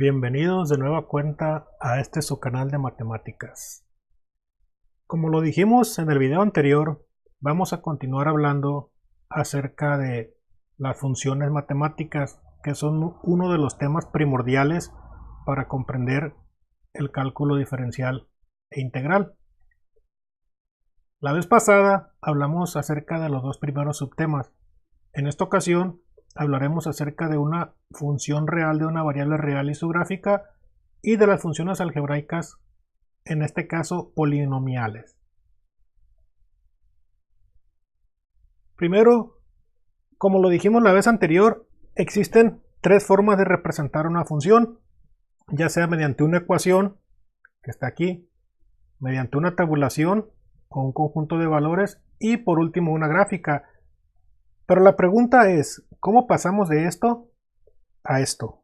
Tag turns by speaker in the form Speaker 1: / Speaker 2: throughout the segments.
Speaker 1: Bienvenidos de nueva cuenta a este su canal de matemáticas. Como lo dijimos en el video anterior, vamos a continuar hablando acerca de las funciones matemáticas, que son uno de los temas primordiales para comprender el cálculo diferencial e integral. La vez pasada hablamos acerca de los dos primeros subtemas. En esta ocasión hablaremos acerca de una función real de una variable real y su gráfica, y de las funciones algebraicas, en este caso polinomiales. Primero, como lo dijimos la vez anterior, existen tres formas de representar una función, ya sea mediante una ecuación, que está aquí, mediante una tabulación o un conjunto de valores, y por último una gráfica. Pero la pregunta es, ¿cómo pasamos de esto a esto?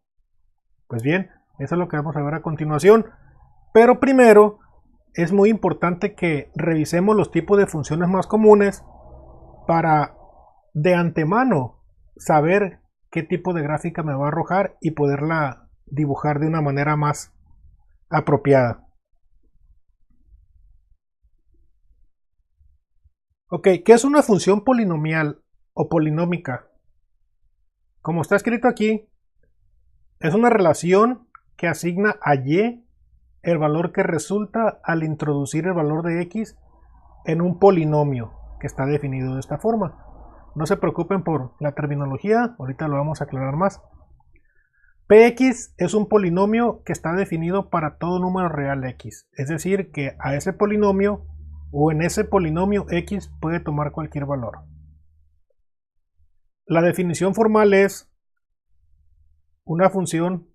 Speaker 1: Pues bien, eso es lo que vamos a ver a continuación. Pero primero, es muy importante que revisemos los tipos de funciones más comunes para de antemano saber qué tipo de gráfica me va a arrojar y poderla dibujar de una manera más apropiada. Ok, ¿qué es una función polinomial o polinómica? Como está escrito aquí, es una relación que asigna a y el valor que resulta al introducir el valor de x en un polinomio que está definido de esta forma. No se preocupen por la terminología, ahorita lo vamos a aclarar más. Px es un polinomio que está definido para todo número real x, es decir, que a ese polinomio o en ese polinomio x puede tomar cualquier valor. La definición formal es una función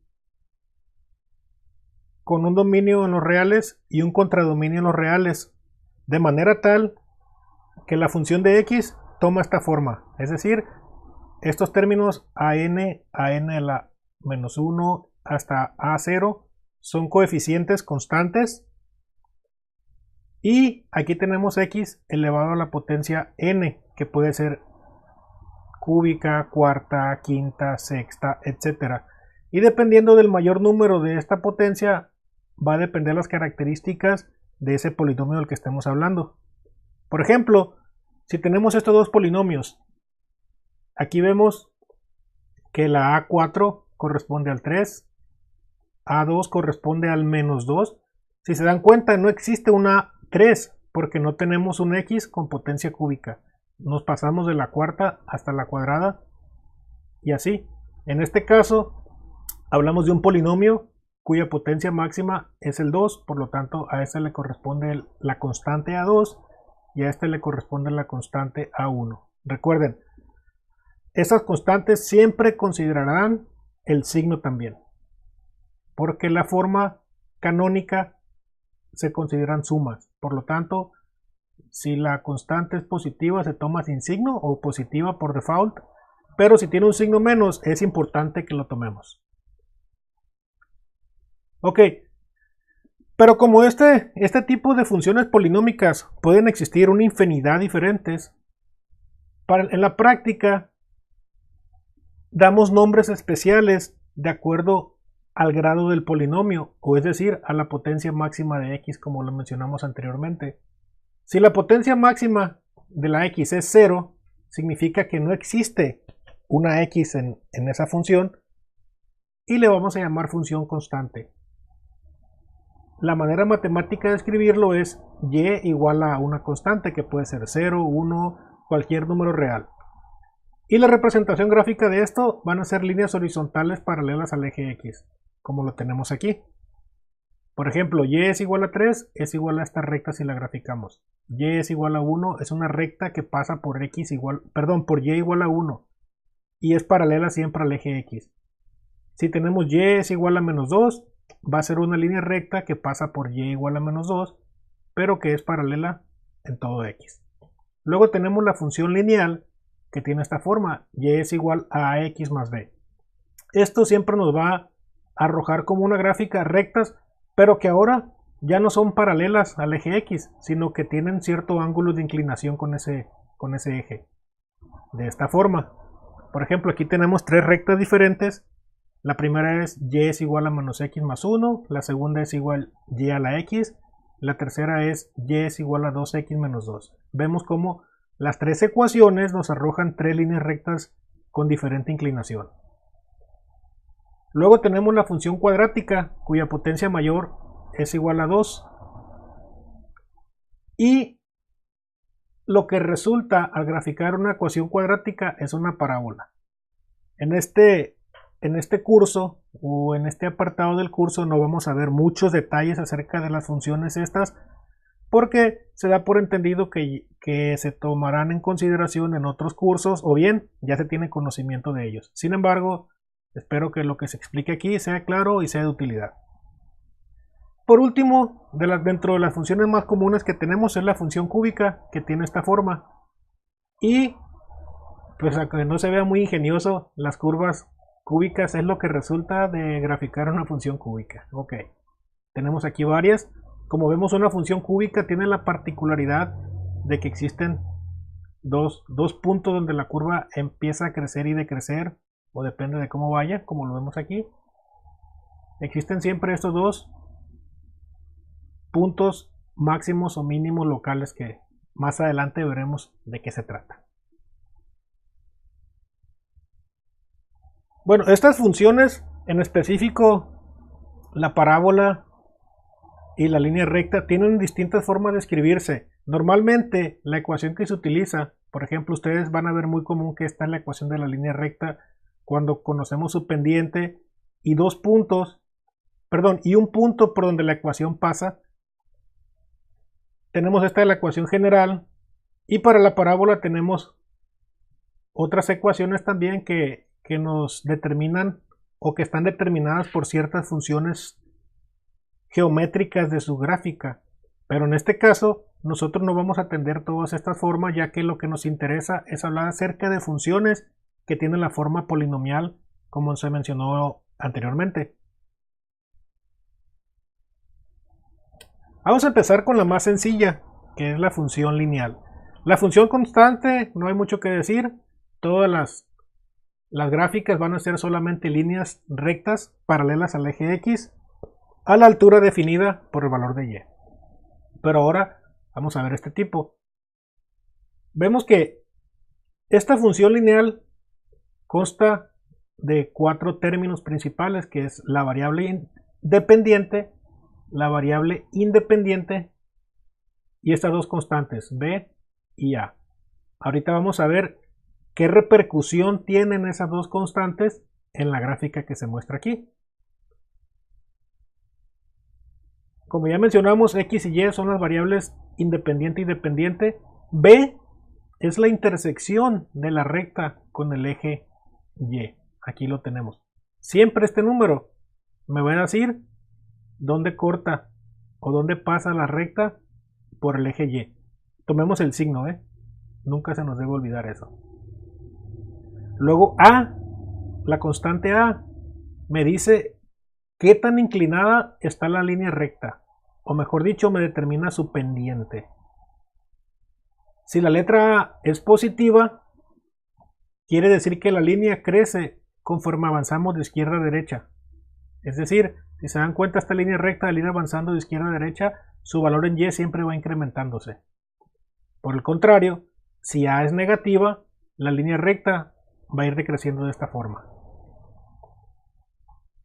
Speaker 1: con un dominio en los reales y un contradominio en los reales, de manera tal que la función de x toma esta forma, es decir, estos términos a n a la menos 1 hasta a0 son coeficientes constantes, y aquí tenemos x elevado a la potencia n, que puede ser cúbica, cuarta, quinta, sexta, etc. Y dependiendo del mayor número de esta potencia, va a depender las características de ese polinomio del que estemos hablando. Por ejemplo, si tenemos estos dos polinomios, aquí vemos que la A4 corresponde al 3, A2 corresponde al menos 2. Si se dan cuenta, no existe una 3 porque no tenemos un x con potencia cúbica. Nos pasamos de la cuarta hasta la cuadrada y así. En este caso hablamos de un polinomio cuya potencia máxima es el 2, por lo tanto a este le corresponde la constante A2 y a este le corresponde la constante A1. Recuerden, esas constantes siempre considerarán el signo también, porque la forma canónica se consideran sumas. Por lo tanto, si la constante es positiva se toma sin signo o positiva por default, pero si tiene un signo menos es importante que lo tomemos. Ok, pero como este tipo de funciones polinómicas pueden existir una infinidad diferentes, en la práctica damos nombres especiales de acuerdo al grado del polinomio, o es decir, a la potencia máxima de x, como lo mencionamos anteriormente. Si la potencia máxima de la x es 0, significa que no existe una x en esa función y le vamos a llamar función constante. La manera matemática de escribirlo es y igual a una constante, que puede ser 0, 1, cualquier número real. Y la representación gráfica de esto van a ser líneas horizontales paralelas al eje x, como lo tenemos aquí. Por ejemplo, y es igual a 3 es igual a esta recta si la graficamos. Y es igual a 1 es una recta que pasa por por y igual a 1 y es paralela siempre al eje x. Si tenemos y es igual a menos 2, va a ser una línea recta que pasa por y igual a menos 2, pero que es paralela en todo x. Luego tenemos la función lineal, que tiene esta forma, y es igual a x más b. Esto siempre nos va a arrojar como una gráfica rectas, pero que ahora ya no son paralelas al eje x, sino que tienen cierto ángulo de inclinación con ese eje. De esta forma. Por ejemplo, aquí tenemos tres rectas diferentes La primera es y es igual a menos x más 1, la segunda es igual y a la x, la tercera es y es igual a 2x menos 2. Vemos cómo las tres ecuaciones nos arrojan tres líneas rectas con diferente inclinación. Luego tenemos la función cuadrática, cuya potencia mayor es igual a 2. Y lo que resulta al graficar una ecuación cuadrática es una parábola. En este curso o en este apartado del curso no vamos a ver muchos detalles acerca de las funciones estas, porque se da por entendido que se tomarán en consideración en otros cursos o bien ya se tiene conocimiento de ellos. Sin embargo, espero que lo que se explique aquí sea claro y sea de utilidad. Por último, dentro de las funciones más comunes que tenemos es la función cúbica, que tiene esta forma. Y, pues aunque no se vea muy ingenioso, las curvas cúbicas es lo que resulta de graficar una función cúbica. Ok, tenemos aquí varias. Como vemos, una función cúbica tiene la particularidad de que existen dos puntos donde la curva empieza a crecer y decrecer, o depende de cómo vaya, como lo vemos aquí. Existen siempre estos dos puntos máximos o mínimos locales que más adelante veremos de qué se trata. Bueno, estas funciones, en específico la parábola y la línea recta, tienen distintas formas de escribirse. Normalmente la ecuación que se utiliza, por ejemplo, ustedes van a ver muy común que esta es la ecuación de la línea recta cuando conocemos su pendiente y y un punto por donde la ecuación pasa. Tenemos esta de la ecuación general, y para la parábola tenemos otras ecuaciones también que nos determinan o que están determinadas por ciertas funciones geométricas de su gráfica. Pero en este caso nosotros no vamos a atender todas estas formas, ya que lo que nos interesa es hablar acerca de funciones que tienen la forma polinomial, como se mencionó anteriormente. Vamos a empezar con la más sencilla, que es la función lineal. La función constante, no hay mucho que decir. Todas las gráficas van a ser solamente líneas rectas paralelas al eje X a la altura definida por el valor de Y. Pero ahora vamos a ver este tipo. Vemos que esta función lineal consta de cuatro términos principales, que es la variable dependiente, la variable independiente y estas dos constantes, b y a. Ahorita vamos a ver qué repercusión tienen esas dos constantes en la gráfica que se muestra aquí. Como ya mencionamos, x y y son las variables independiente y dependiente. B es la intersección de la recta con el eje y. Aquí lo tenemos. Siempre este número me va a decir dónde corta o dónde pasa la recta por el eje Y. Tomemos el signo, nunca se nos debe olvidar eso. Luego A, la constante A, me dice qué tan inclinada está la línea recta, o mejor dicho, me determina su pendiente. Si la letra A es positiva, quiere decir que la línea crece conforme avanzamos de izquierda a derecha. Es decir, si se dan cuenta, esta línea recta al ir avanzando de izquierda a derecha, su valor en Y siempre va incrementándose. Por el contrario, si A es negativa, la línea recta va a ir decreciendo de esta forma.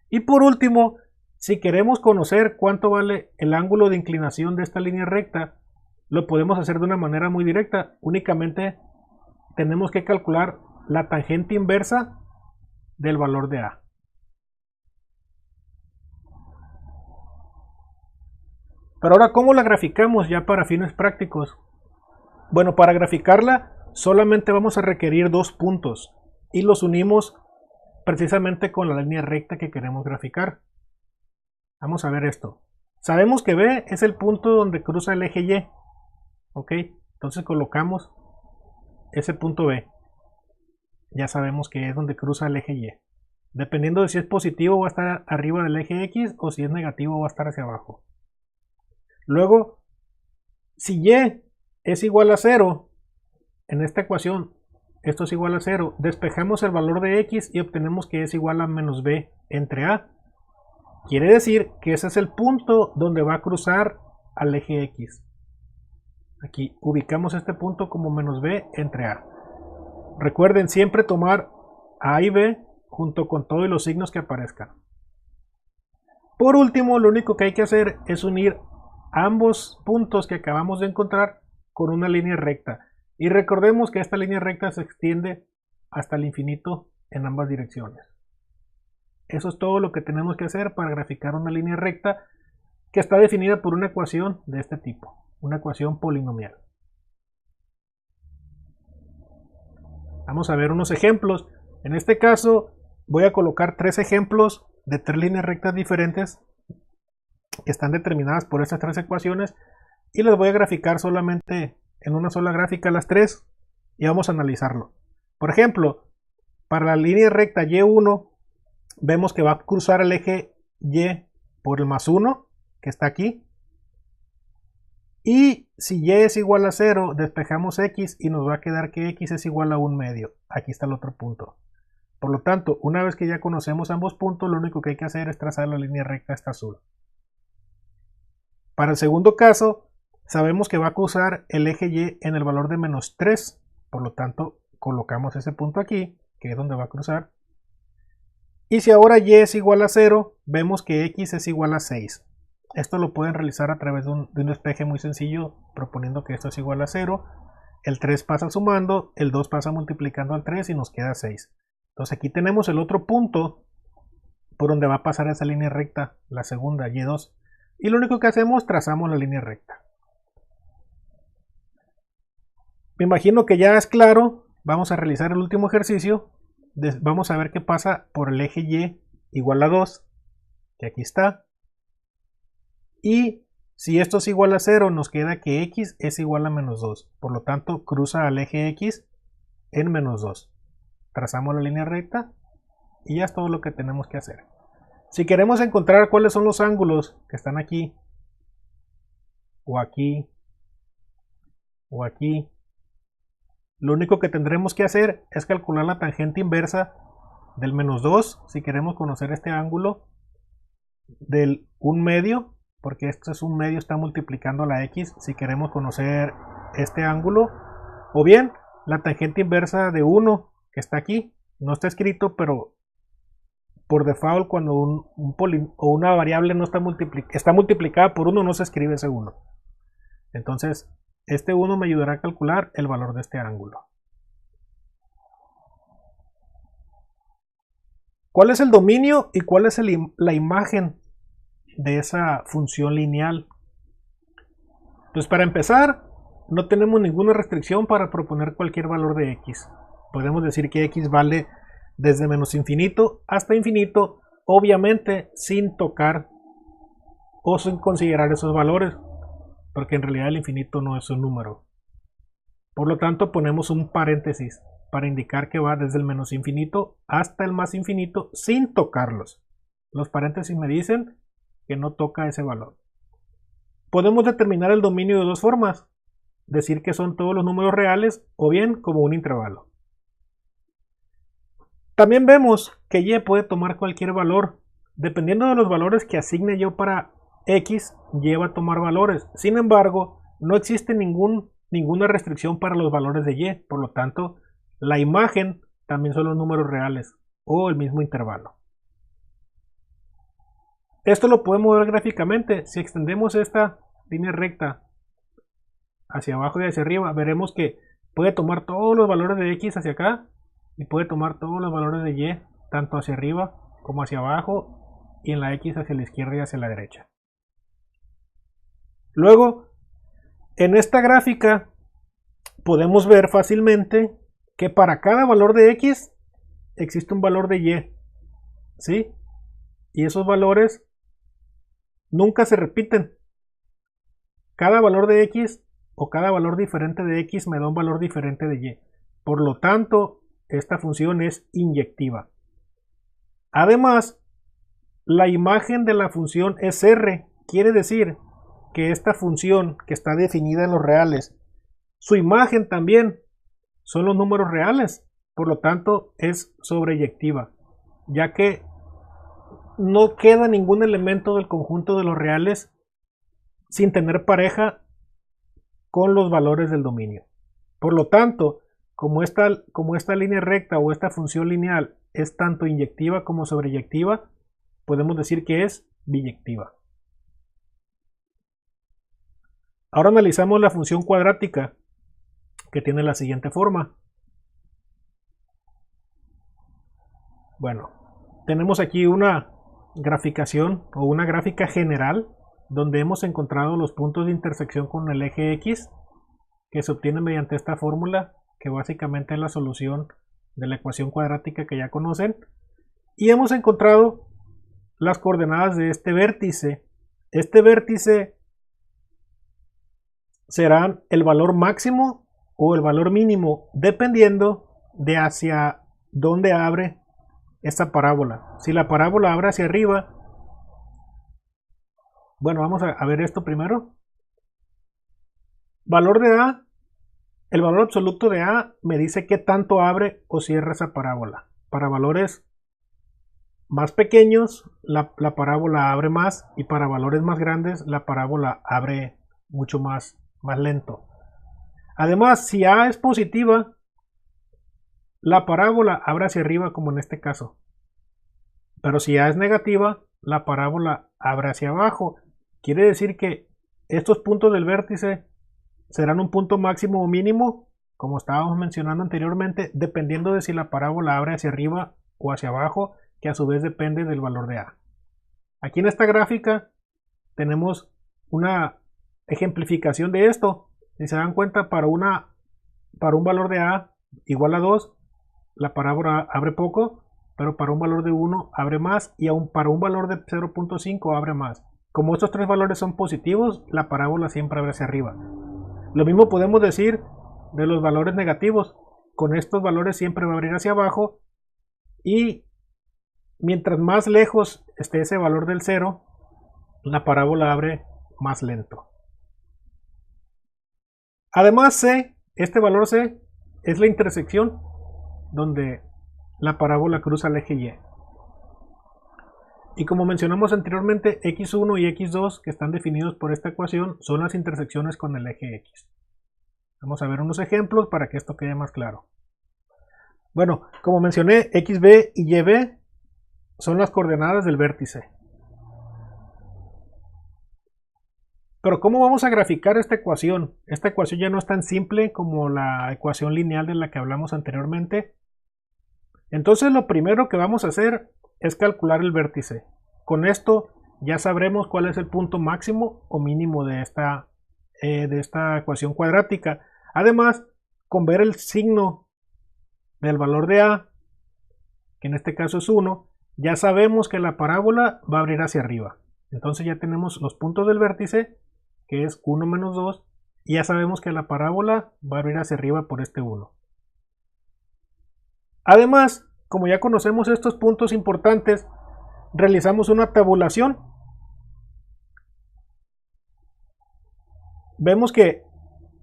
Speaker 1: Y por último, si queremos conocer cuánto vale el ángulo de inclinación de esta línea recta, lo podemos hacer de una manera muy directa. Únicamente tenemos que calcular la tangente inversa del valor de A. Pero ahora, ¿cómo la graficamos ya para fines prácticos? Bueno, para graficarla solamente vamos a requerir dos puntos y los unimos precisamente con la línea recta que queremos graficar. Vamos a ver esto. Sabemos que B es el punto donde cruza el eje Y. Ok, entonces colocamos ese punto B. Ya sabemos que es donde cruza el eje Y. Dependiendo de si es positivo va a estar arriba del eje X o si es negativo va a estar hacia abajo. Luego, si Y es igual a 0, en esta ecuación esto es igual a 0, despejamos el valor de x y obtenemos que es igual a menos b entre a. Quiere decir que ese es el punto donde va a cruzar al eje x. Aquí ubicamos este punto como menos b entre a. Recuerden siempre tomar a y b junto con todos los signos que aparezcan. Por último, lo único que hay que hacer es unir ambos puntos que acabamos de encontrar con una línea recta. Y recordemos que esta línea recta se extiende hasta el infinito en ambas direcciones. Eso es todo lo que tenemos que hacer para graficar una línea recta que está definida por una ecuación de este tipo, una ecuación polinomial. Vamos a ver unos ejemplos. En este caso voy a colocar 3 ejemplos de 3 líneas rectas diferentes que están determinadas por estas 3 ecuaciones y las voy a graficar solamente en una sola gráfica las 3 y vamos a analizarlo. Por ejemplo, para la línea recta y1 vemos que va a cruzar el eje y por el más 1 que está aquí, y si y es igual a 0 despejamos x y nos va a quedar que x es igual a 1/2. Aquí está el otro punto. Por lo tanto, una vez que ya conocemos ambos puntos, lo único que hay que hacer es trazar la línea recta esta azul. Para el segundo caso, sabemos que va a cruzar el eje y en el valor de menos 3. Por lo tanto, colocamos ese punto aquí, que es donde va a cruzar. Y si ahora y es igual a 0, vemos que x es igual a 6. Esto lo pueden realizar a través de un despeje muy sencillo, proponiendo que esto es igual a 0. El 3 pasa sumando, el 2 pasa multiplicando al 3 y nos queda 6. Entonces aquí tenemos el otro punto por donde va a pasar esa línea recta, la segunda, y2. Y lo único que hacemos, trazamos la línea recta. Me imagino que ya es claro. Vamos a realizar el último ejercicio. Vamos a ver qué pasa por el eje y igual a 2, que aquí está. Y si esto es igual a 0, nos queda que x es igual a menos 2. Por lo tanto, cruza al eje x en menos 2. Trazamos la línea recta y ya es todo lo que tenemos que hacer. Si queremos encontrar cuáles son los ángulos que están aquí, o aquí, o aquí, lo único que tendremos que hacer es calcular la tangente inversa del menos 2, si queremos conocer este ángulo, del 1/2, porque esto es 1/2, está multiplicando la x, si queremos conocer este ángulo, o bien la tangente inversa de 1, que está aquí, no está escrito, pero por default cuando una variable no está multiplicada por 1, no se escribe ese 1. Entonces, este 1 me ayudará a calcular el valor de este ángulo. ¿Cuál es el dominio y cuál es la imagen de esa función lineal? Pues para empezar, no tenemos ninguna restricción para proponer cualquier valor de x. Podemos decir que x vale desde menos infinito hasta infinito, obviamente sin tocar o sin considerar esos valores, porque en realidad el infinito no es un número. Por lo tanto, ponemos un paréntesis para indicar que va desde el menos infinito hasta el más infinito sin tocarlos. Los paréntesis me dicen que no toca ese valor. Podemos determinar el dominio de dos formas: decir que son todos los números reales o bien como un intervalo. También vemos que y puede tomar cualquier valor. Dependiendo de los valores que asigne yo para x, y va a tomar valores. Sin embargo, no existe ninguna restricción para los valores de y. Por lo tanto, la imagen también son los números reales o el mismo intervalo. Esto lo podemos ver gráficamente. Si extendemos esta línea recta hacia abajo y hacia arriba, veremos que puede tomar todos los valores de x hacia acá y puede tomar todos los valores de y, tanto hacia arriba como hacia abajo, y en la x hacia la izquierda y hacia la derecha. Luego, en esta gráfica podemos ver fácilmente que para cada valor de x existe un valor de y, ¿sí? Y esos valores nunca se repiten. Cada valor de x o cada valor diferente de x me da un valor diferente de y. Por lo tanto, esta función es inyectiva. Además, la imagen de la función es r. Quiere decir que esta función que está definida en los reales, su imagen también son los números reales, por lo tanto es sobreyectiva, ya que no queda ningún elemento del conjunto de los reales sin tener pareja con los valores del dominio. Por lo tanto, como esta línea recta o esta función lineal es tanto inyectiva como sobreyectiva, podemos decir que es biyectiva. Ahora analizamos la función cuadrática, que tiene la siguiente forma. Bueno, tenemos aquí una graficación o una gráfica general donde hemos encontrado los puntos de intersección con el eje X, que se obtiene mediante esta fórmula, que básicamente es la solución de la ecuación cuadrática que ya conocen, y hemos encontrado las coordenadas de este vértice. Este vértice serán el valor máximo o el valor mínimo, dependiendo de hacia dónde abre esta parábola. Si la parábola abre hacia arriba, bueno, vamos a ver esto primero. Valor de A, el valor absoluto de A me dice qué tanto abre o cierra esa parábola. Para valores más pequeños, la parábola abre más, y para valores más grandes, la parábola abre mucho más lento. Además, si A es positiva, la parábola abre hacia arriba, como en este caso. Pero si A es negativa, la parábola abre hacia abajo. Quiere decir que estos puntos del vértice serán un punto máximo o mínimo, como estábamos mencionando anteriormente, dependiendo de si la parábola abre hacia arriba o hacia abajo, que a su vez depende del valor de A. Aquí en esta gráfica tenemos una ejemplificación de esto. Si se dan cuenta, para un valor de A igual a 2, la parábola abre poco, pero para un valor de 1 abre más, y aún para un valor de 0.5 abre más. Como estos tres valores son positivos, la parábola siempre abre hacia arriba. Lo mismo podemos decir de los valores negativos. Con estos valores siempre va a abrir hacia abajo, y mientras más lejos esté ese valor del 0, la parábola abre más lento. Además, C, este valor C, es la intersección donde la parábola cruza el eje Y. Y como mencionamos anteriormente, x1 y x2, que están definidos por esta ecuación, son las intersecciones con el eje X. Vamos a ver unos ejemplos para que esto quede más claro. Bueno, como mencioné, xb y yb son las coordenadas del vértice. Pero ¿cómo vamos a graficar esta ecuación? Esta ecuación ya no es tan simple como la ecuación lineal de la que hablamos anteriormente. Entonces lo primero que vamos a hacer es calcular el vértice. Con esto ya sabremos cuál es el punto máximo o mínimo de esta ecuación cuadrática. Además, con ver el signo del valor de A, que en este caso es 1, ya sabemos que la parábola va a abrir hacia arriba. Entonces ya tenemos los puntos del vértice, que es 1 menos 2, y ya sabemos que la parábola va a abrir hacia arriba por este 1. Además, como ya conocemos estos puntos importantes, realizamos una tabulación. Vemos que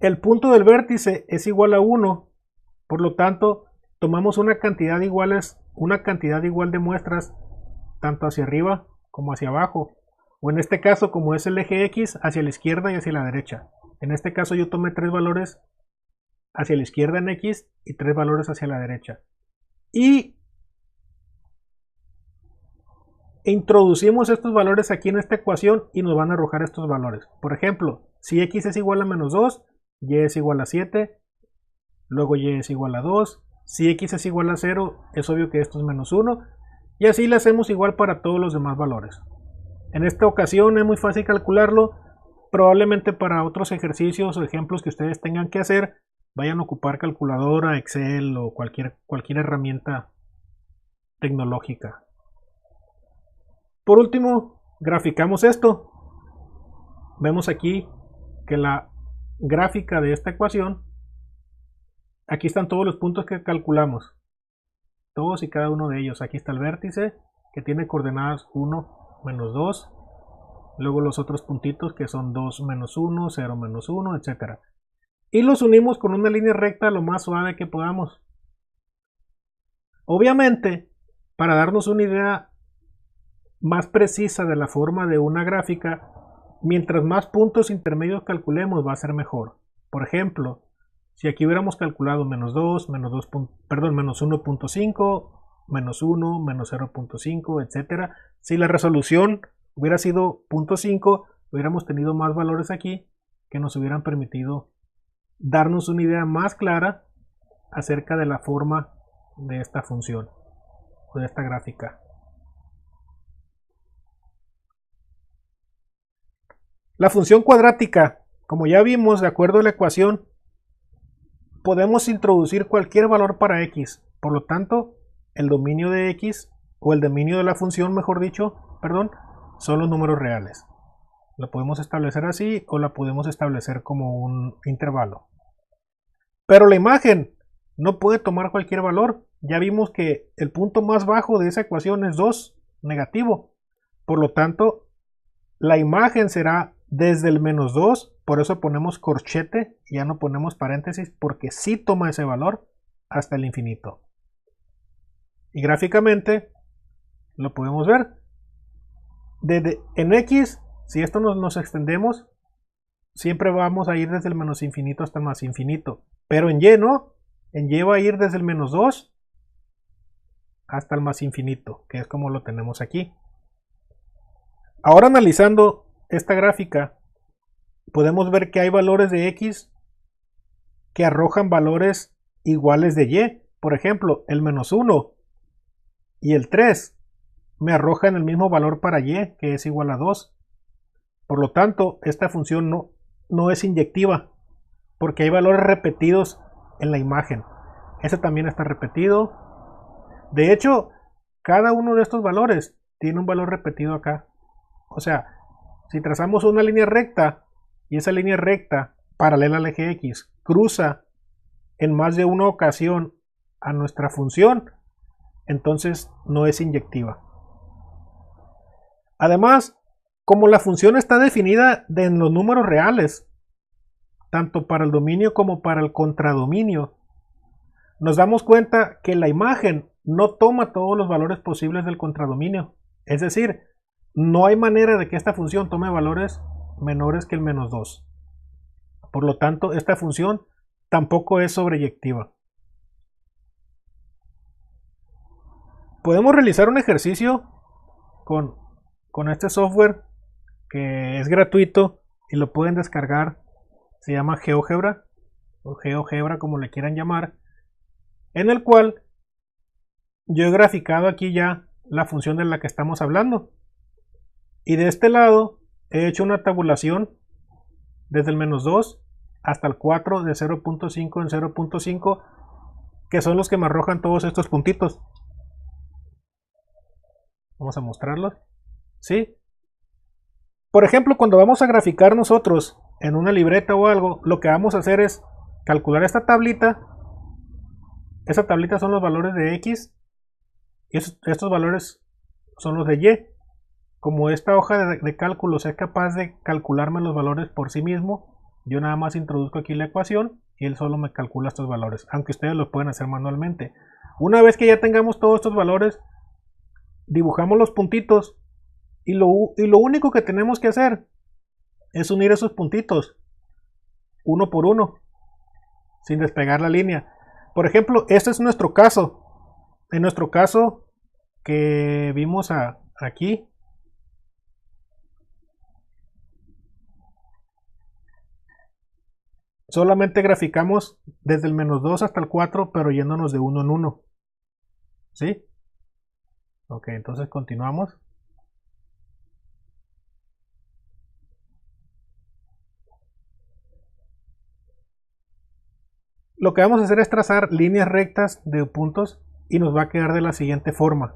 Speaker 1: el punto del vértice es igual a 1, por lo tanto, tomamos una cantidad igual de muestras tanto hacia arriba como hacia abajo, o en este caso, como es el eje X, hacia la izquierda y hacia la derecha. En este caso yo tomé 3 valores hacia la izquierda en X y 3 valores hacia la derecha. Y introducimos estos valores aquí en esta ecuación y nos van a arrojar estos valores. Por ejemplo, si X es igual a menos 2, Y es igual a 7, luego Y es igual a 2, si X es igual a 0, es obvio que esto es menos 1, y así lo hacemos igual para todos los demás valores. En esta ocasión es muy fácil calcularlo. Probablemente para otros ejercicios o ejemplos que ustedes tengan que hacer, vayan a ocupar calculadora, Excel o cualquier herramienta tecnológica. Por último, graficamos esto. Vemos aquí que la gráfica de esta ecuación, aquí están todos los puntos que calculamos, todos y cada uno de ellos. Aquí está el vértice, que tiene coordenadas 1, menos 2, luego los otros puntitos que son 2 menos 1, 0 menos 1, etc. y los unimos con una línea recta lo más suave que podamos. Obviamente, para darnos una idea más precisa de la forma de una gráfica, mientras más puntos intermedios calculemos va a ser mejor. Por ejemplo, si aquí hubiéramos calculado menos 2, menos 2, perdón, menos 1.5, menos 1, menos 0.5, etc. Si la resolución hubiera sido 0.5, hubiéramos tenido más valores aquí que nos hubieran permitido darnos una idea más clara acerca de la forma de esta función o de esta gráfica. La función cuadrática, como ya vimos, de acuerdo a la ecuación, podemos introducir cualquier valor para x. Por lo tanto, el dominio de x, o el dominio de la función, mejor dicho, perdón, son los números reales. Lo podemos establecer así o la podemos establecer como un intervalo. Pero la imagen no puede tomar cualquier valor. Ya vimos que el punto más bajo de esa ecuación es 2, negativo. Por lo tanto, la imagen será desde el menos 2, por eso ponemos corchete, ya no ponemos paréntesis, porque sí toma ese valor hasta el infinito. Y gráficamente lo podemos ver. En x, si esto nos extendemos, siempre vamos a ir desde el menos infinito hasta el más infinito. Pero en y no, en y va a ir desde el menos 2 hasta el más infinito, que es como lo tenemos aquí. Ahora analizando esta gráfica, podemos ver que hay valores de x que arrojan valores iguales de y. Por ejemplo, el menos 1 y el 3 me arrojan el mismo valor para y, que es igual a 2. Por lo tanto, esta función no es inyectiva, porque hay valores repetidos en la imagen. Este también está repetido. De hecho, cada uno de estos valores tiene un valor repetido acá. O sea, si trazamos una línea recta y esa línea recta paralela al eje X cruza en más de una ocasión a nuestra función, entonces no es inyectiva. Además, como la función está definida en los números reales, tanto para el dominio como para el contradominio, nos damos cuenta que la imagen no toma todos los valores posibles del contradominio. Es decir, no hay manera de que esta función tome valores menores que el menos 2. Por lo tanto, esta función tampoco es sobreyectiva. Podemos realizar un ejercicio con este software que es gratuito y lo pueden descargar. Se llama GeoGebra o GeoGebra, como le quieran llamar, en el cual yo he graficado aquí ya la función de la que estamos hablando. Y de este lado he hecho una tabulación desde el menos 2 hasta el 4 de 0.5 en 0.5, que son los que me arrojan todos estos puntitos. Vamos a mostrarlos. ¿Sí? Por ejemplo, cuando vamos a graficar nosotros en una libreta o algo, lo que vamos a hacer es calcular esta tablita. Esa tablita son los valores de X y estos valores son los de Y. Como esta hoja de cálculos es capaz de calcularme los valores por sí mismo, yo nada más introduzco aquí la ecuación y él solo me calcula estos valores, aunque ustedes lo pueden hacer manualmente. Una vez que ya tengamos todos estos valores, dibujamos los puntitos y lo único que tenemos que hacer es unir esos puntitos uno por uno sin despegar la línea. Por ejemplo, este es nuestro caso. En nuestro caso que vimos aquí, solamente graficamos desde el menos 2 hasta el 4, pero yéndonos de 1 en 1. ¿Sí? Ok, entonces continuamos. Lo que vamos a hacer es trazar líneas rectas de puntos y nos va a quedar de la siguiente forma.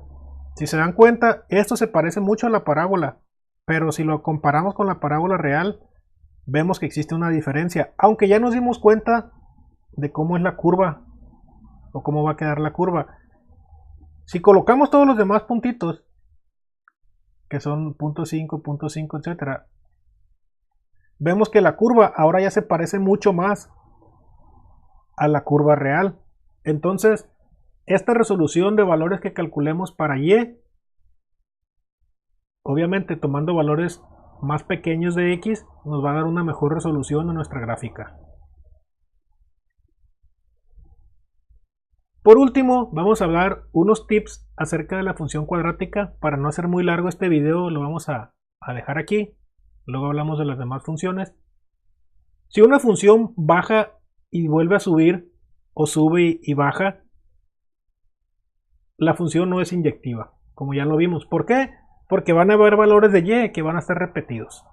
Speaker 1: Si se dan cuenta, esto se parece mucho a la parábola, pero si lo comparamos con la parábola real, vemos que existe una diferencia, aunque ya nos dimos cuenta de cómo es la curva o cómo va a quedar la curva. Si colocamos todos los demás puntitos, que son .5, .5, etc., vemos que la curva ahora ya se parece mucho más a la curva real. Entonces, esta resolución de valores que calculemos para y, obviamente tomando valores más pequeños de x, nos va a dar una mejor resolución en nuestra gráfica. Por último, vamos a hablar unos tips acerca de la función cuadrática. Para no hacer muy largo este video, lo vamos a dejar aquí. Luego hablamos de las demás funciones. Si una función baja y vuelve a subir, o sube y baja, la función no es inyectiva, como ya lo vimos. ¿Por qué? Porque van a haber valores de y que van a estar repetidos.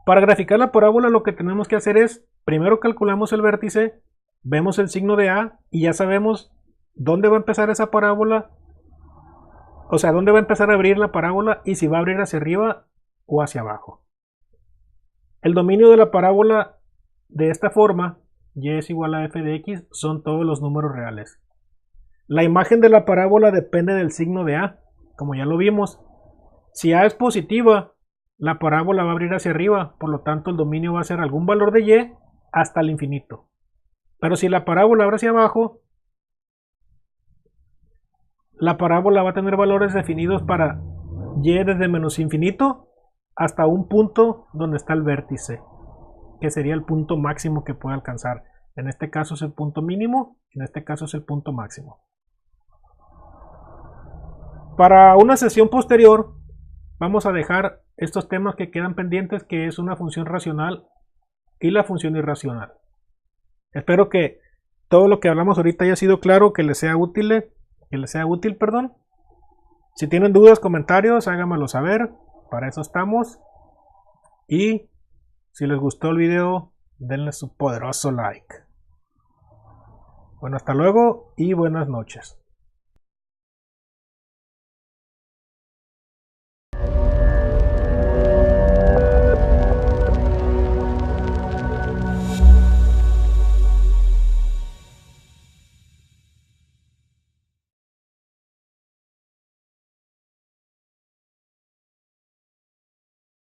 Speaker 1: Para graficar la parábola, lo que tenemos que hacer es, primero calculamos el vértice, vemos el signo de A y ya sabemos dónde va a empezar esa parábola, o sea, dónde va a empezar a abrir la parábola y si va a abrir hacia arriba o hacia abajo. El dominio de la parábola de esta forma, y es igual a f de x, son todos los números reales. La imagen de la parábola depende del signo de A, como ya lo vimos. Si A es positiva, la parábola va a abrir hacia arriba, por lo tanto el dominio va a ser algún valor de y hasta el infinito. Pero si la parábola abre hacia abajo, la parábola va a tener valores definidos para y desde menos infinito hasta un punto donde está el vértice, que sería el punto máximo que puede alcanzar. En este caso es el punto mínimo, en este caso es el punto máximo. Para una sesión posterior vamos a dejar estos temas que quedan pendientes, que es una función racional y la función irracional. Espero que todo lo que hablamos ahorita haya sido claro, que les sea útil, perdón. Si tienen dudas, comentarios, háganmelo saber, para eso estamos. Y si les gustó el video, denle su poderoso like. Bueno, hasta luego y buenas noches.